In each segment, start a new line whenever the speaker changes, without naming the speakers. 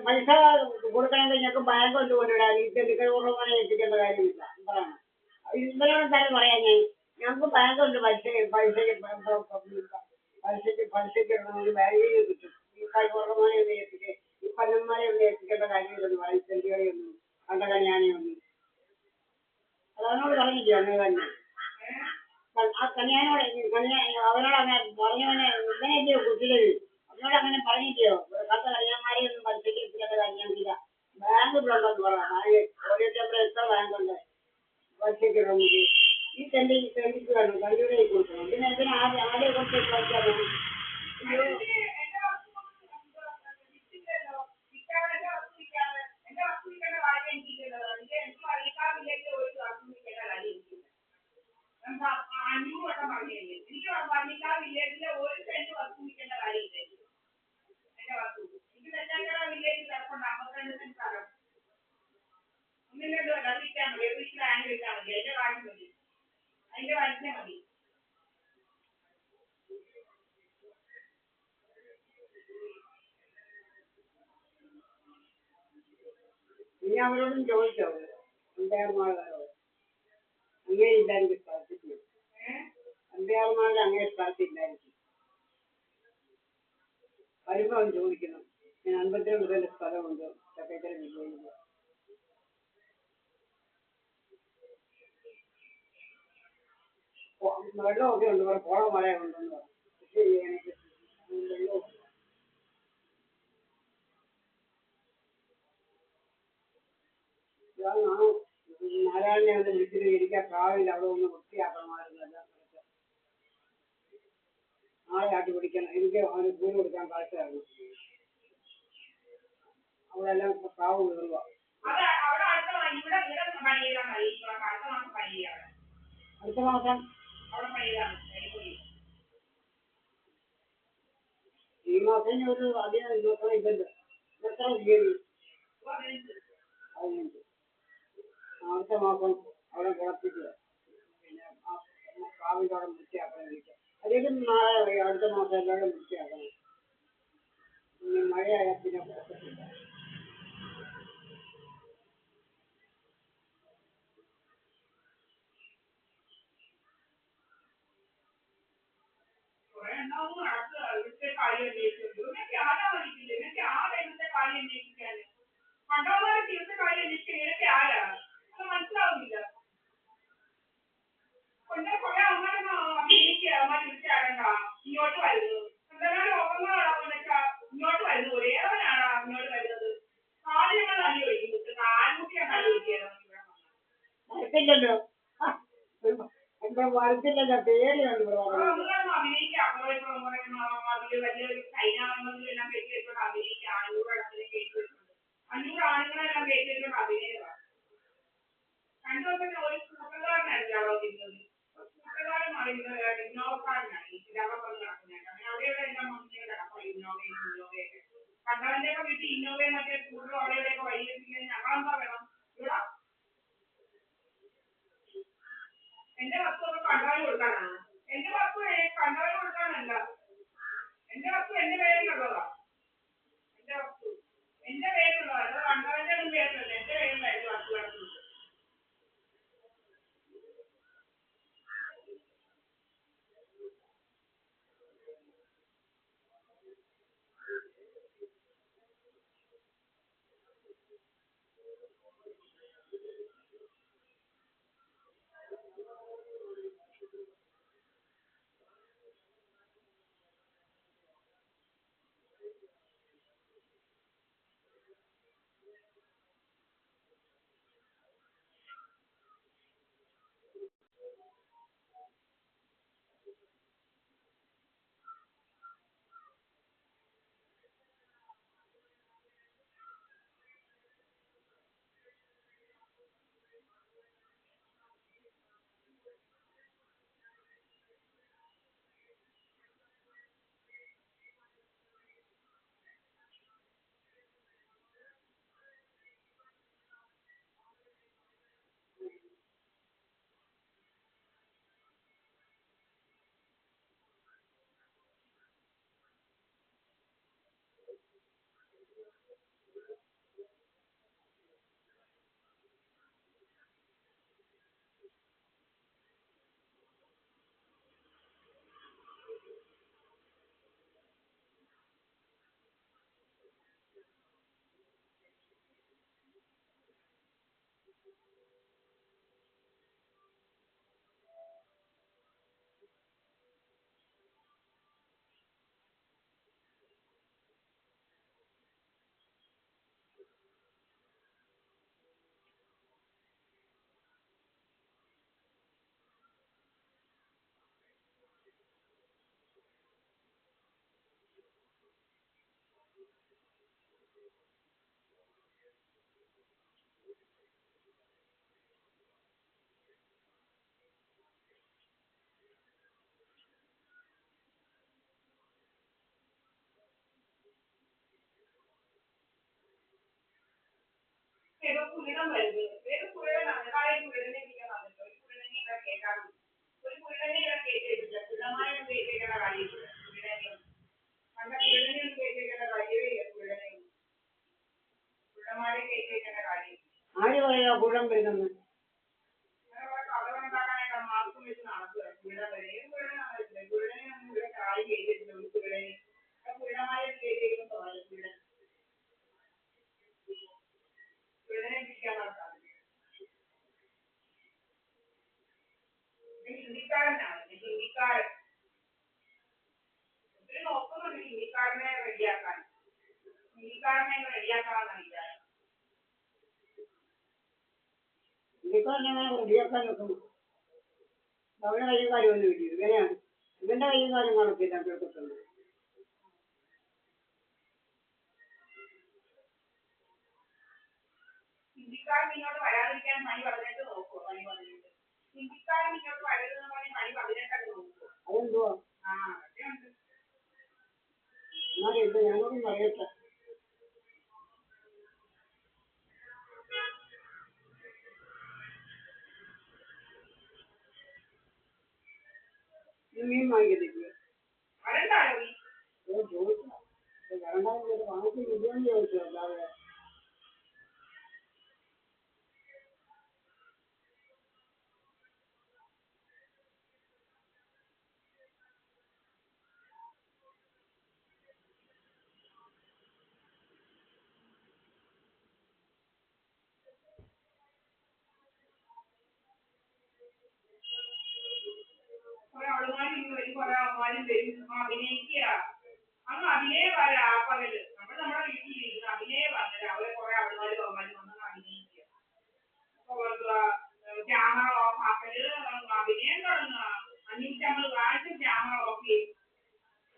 പൈസ കൊടുക്കണമെങ്കിൽ ഞങ്ങൾക്ക് ബാങ്ക് കൊണ്ട് കൊണ്ടിടാം. ഈ തെളിക്കൽ കുറവാനെ എത്തിക്കേണ്ട കാര്യമില്ല. പറയണം ഇന്നലെ തന്നെ പറയാം ഞങ്ങൾക്ക് ബാങ്ക് ഉണ്ട്. പലിശയ്ക്ക് ഇടണമെങ്കിൽ ബാങ്കിൽ നിന്ന് കിട്ടും. ഈ കൈകുറവാനെ ഒന്ന് എത്തിക്കുക. ഈ പന്നന്മാരെ ഒന്ന് എത്തിക്കേണ്ട കാര്യമില്ലെന്ന് പറയും. തെളികളെയൊന്നും കണ്ടകണിയാനെയൊന്നും അതവനോട് പറഞ്ഞില്ലേ അന്ന് തന്നെ. ആ കനിയാനോട് അവനോട് അങ്ങനെ പറഞ്ഞവനെ ഇങ്ങനെയല്ലയോ കുട്ടികൾ അവനോട് അങ്ങനെ പറഞ്ഞില്ലയോ കണ്ട കനിയാന്മാരെയൊന്നും പലിശയ്ക്ക് എത്തിക്കേണ്ട കനിയാനില്ല. ബാങ്ക് ഉണ്ടെന്ന് പറയാം. ഓരോരുത്തരുടെ എത്ര ബാങ്കുണ്ട് പലിശയ്ക്ക് ഇടണമെങ്കിൽ. ഈ തെണ്ടിക്ക് വേണം കല്ലുകളെ കൊടുക്കണം. പിന്നെ എന്തിനാ ആദ്യം കുറച്ച് കളിച്ചാൽ മതി. ഇനി അവരോടും ചോദിച്ചോ അമ്പയർമാരോട് അങ്ങേ ഇല്ലായിരിക്കും സ്ഥലത്തില്ല. അമ്പയർമാരുടെ അങ്ങേ സ്ഥലത്തില്ലായിരിക്കും. വരുമ്പോൾ അവൻ ചോദിക്കണം. ഞാൻ 52 സെന്റ് സ്ഥലമുണ്ട് ചക്കര വിജയില്ല. വെള്ളമൊക്കെ ഉണ്ട്. പോള മഴയുണ്ടെന്ന് പറഞ്ഞു. കൃഷി ചെയ്യാനൊക്കെ വെള്ളവും നാരായണനെ ഒന്ന് വിളിച്ചിട്ട് ഇരിക്കാൻ പ്രാവില്ല. അവിടെ ഒന്ന് വൃത്തിയാക്കണമായിരുന്നു. എല്ലാം നാളെ ആട്ടി പിടിക്കണം. എനിക്ക് അവന് കൂടി കൊടുക്കാൻ കാഴ്ചയാണ്. അവിടെ എല്ലാം പ്രാവ് കയറുക. അടുത്ത മാസം ഈ മാസം ഒരു അധികം 25 എത്ര തീയതി 15. അടുത്ത മാസം അവിടെ കിടപ്പിക്കുക. പിന്നെ പ്രാവിൻ്റെ അവിടെ വൃത്തിയാക്കണം. എനിക്ക് അല്ലെങ്കിൽ നാളെ അടുത്ത മാസം എല്ലാവരും വൃത്തിയാക്കണം. ഇനി മഴയായാൽ പിന്നെ കുഴപ്പമില്ല. വരത്തില്ലല്ലോ. എന്താ വരത്തില്ലല്ലോ. പേടിയുണ്ട്. കുരുടം വരുന്നത് ഏത് കുരുടനാണ് താഴെ കുരുടനെ ഇരിക്കാൻ വന്നിട്ടോ ഒരു കുരുടനെ ഇവിടെ കേൾക്കാറുണ്ട് ഒരു കുരുടനെ ഇവിടെ കേട്ടിട്ടില്ല കുരുടന്മാരെ ഒന്നും കേൾക്കേണ്ട കാര്യമില്ല കുരുടനെ പണ്ട കുരുടനെ ഒന്നും കേൾക്കേണ്ട കാര്യമേ ഇല്ല കുരുടനെ കുരുടന്മാരെ കേൾക്കേണ്ട കാര്യം ആര് പറയാ കുരുടം വരുന്നത് കഥകളുണ്ടാക്കാനായിട്ട് മാർക്കും വെച്ച് നടക്കുക കുരുടൻ വരെ ഏത് കുരുടനാണ് കുരുടനെ ഒന്നും ഇവിടെ കാര്യം ചെയ്തിട്ടില്ല ഒരു കുരുടനെ കുരുടന്മാരെ കേൾക്കേണ്ടെന്ന് പറയാം കുരുടൻ കുരുടനെ പിടിക്കാനുള്ള സാധ്യത ഹിന്ദിക്കാരനാണ് ഹിന്ദിക്കാരൻ ഒത്തിരി നോക്കുന്നുണ്ട് ഹിന്ദിക്കാരനെ റെഡിയാക്കാൻ ഹിന്ദിക്കാരനെ റെഡിയാക്കാമെന്നാണ് വിചാരം ഹിന്ദിക്കാരനെ റെഡിയാക്കാൻ നോക്കുന്നു അവരുടെ കയ്യും കാര്യം ഒന്നും കിട്ടിയത് ഇങ്ങനെയാണ് ഇവന്റെ കയ്യും കാര്യം കാണത്തില്ല കേൾക്കത്തുള്ളൂ ഹിന്ദിക്കാരൻ ഇങ്ങോട്ട് വരാതിരിക്കാൻ പണി പറഞ്ഞിട്ട് നോക്കുമോ പണി പറഞ്ഞിട്ട് ഹിന്ദിക്കാരൻ ഇങ്ങോട്ട് വരരുതെന്ന് പറഞ്ഞ് പണി പറഞ്ഞിട്ടൊക്കെ നോക്കുമോ അതെന്തുവാ ആ അതൊക്കെ ഉണ്ട് എന്നാലും ഇത് ഞാനൊന്നും പറയട്ടെ മീൻ വാങ്ങിക്കത്തില്ല വരണ്ടായോ ചോദിച്ചാ വരണ്ടായത് വാങ്ങിച്ചില്ലെന്ന് ചോദിച്ചു അല്ലാതെ കുറെ അവളുമാരും വരും കുറെ അവന്മാരും വരും അഭിനയിക്കുക അങ്ങ് അഭിനയ പകല് നമ്മുടെ വീട്ടിലിരിക്കുന്ന അഭിനയ പകല് അവരെ കുറെ അവളുമാരും അവന്മാരും വന്ന് അഭിനയിക്കുക ക്യാമറ ഓഫ് ആക്കല് അഭിനയം തുടങ്ങുക 550 പ്രാവശ്യം ക്യാമറ ഓഫ് ചെയ്യും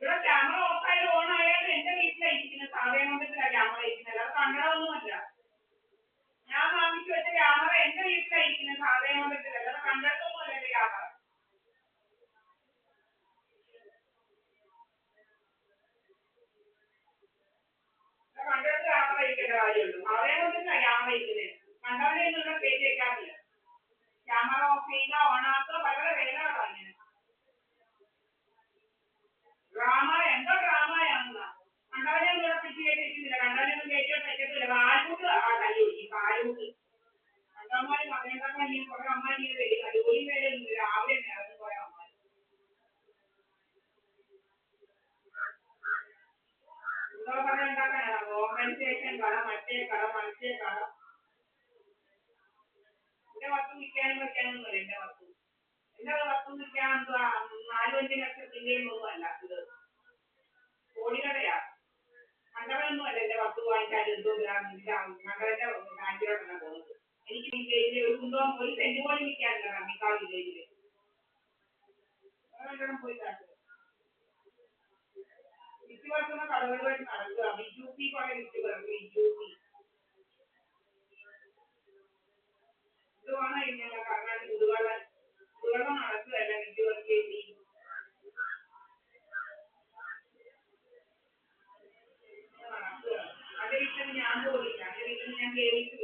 ഇവിടെ ക്യാമറ ഓഫ് ആയാലും ഓൺ ആയാലും എന്റെ വീട്ടിലായിരിക്കുന്ന സാധനം കൊണ്ടിട്ടാണ് ക്യാമറ ഇരിക്കുന്നത് അത് കണ്ടതൊന്നുമല്ല ഞാൻ വാങ്ങിച്ചു വെച്ച ക്യാമറ എന്റെ വീട്ടിലായിരിക്കുന്ന സാധനം കൊണ്ടിട്ടില്ല അത് കണ്ടിടത്തൊന്നുമല്ല എന്റെ ക്യാമറ കണ്ടിടത്ത് ക്യാമറ ഇരിക്കേണ്ട കാര്യമുള്ളൂ സാധനം കൊണ്ടിട്ടാ ക്യാമറ ഇരിക്കുന്നത് കണ്ടവനെ ഒന്നും പേര് വെക്കാറില്ല ക്യാമറ ഓഫ് ചെയ്യുക ഓണാക്കുക വളരെ വേഗമാണ് അങ്ങനെ ഡ്രാമ എന്തോ ഡ്രാമയാണെന്നാ കണ്ടവനെ ഒന്നും ഇവിടെ പിടിച്ച് കയറ്റിയിരിക്കുന്നില്ല കണ്ടവനെ ഒന്നും കയറ്റി വെക്കത്തില്ല കാലുകൂട്ട് തല്ലി പിടിക്കും കാലുകൂട്ട് കണ്ടവന്മാര് പറഞ്ഞിട്ടുണ്ടാക്കാൻ ഇനി കുറെ അമ്മ ഇങ്ങനെ വരിക ജോലി വേലൊന്നും രാവിലെ ഇറങ്ങി കുറെ അമ്മ എന്തോ പറഞ്ഞിട്ടുണ്ടാക്കാനാണ് കോമ്പൻസേഷൻ കട മറ്റേ കട എന്റെ വസ്തു വിൽക്കാനും വെക്കാനൊന്നുമല്ല എന്റെ വസ്തു വിൽക്കാൻ 4-5 ലക്ഷത്തിന്റെയും ഒന്നുമല്ല ഇത് കോടികളുടെയാ കണ്ടവനൊന്നും അല്ല എന്റെ വസ്തു വാങ്ങിക്കാൻ എന്തോ കണ്ടവന്റെ ബാങ്കിലോട്ടാണ് പോകുന്നത് എനിക്ക് വില്ലേജിൽ ഒരു കുന്തം ഒരു സെന്റ് പോലും വിൽക്കാനില്ല റമ്മിക്കാവ് വില്ലേജില് പോയി കാട്ടുക വിറ്റ് വളർത്തുന്ന കടകളുമായിട്ട് നടക്കുക ബിജുപി കുറെ വിറ്റ് വളർത്തുക ബിജുപി ഇതുമാണ് ഇങ്ങനെ കർണാടക കുടിവെള്ളം നടക്കുകയല്ല വിറ്റ് വളർത്തി നടക്കുക അതിന്റെ വീട്ടിൽ ഞാൻ പോയില്ല അതിന്റെ വീട്ടിൽ ഞാൻ കേറിയിട്ട്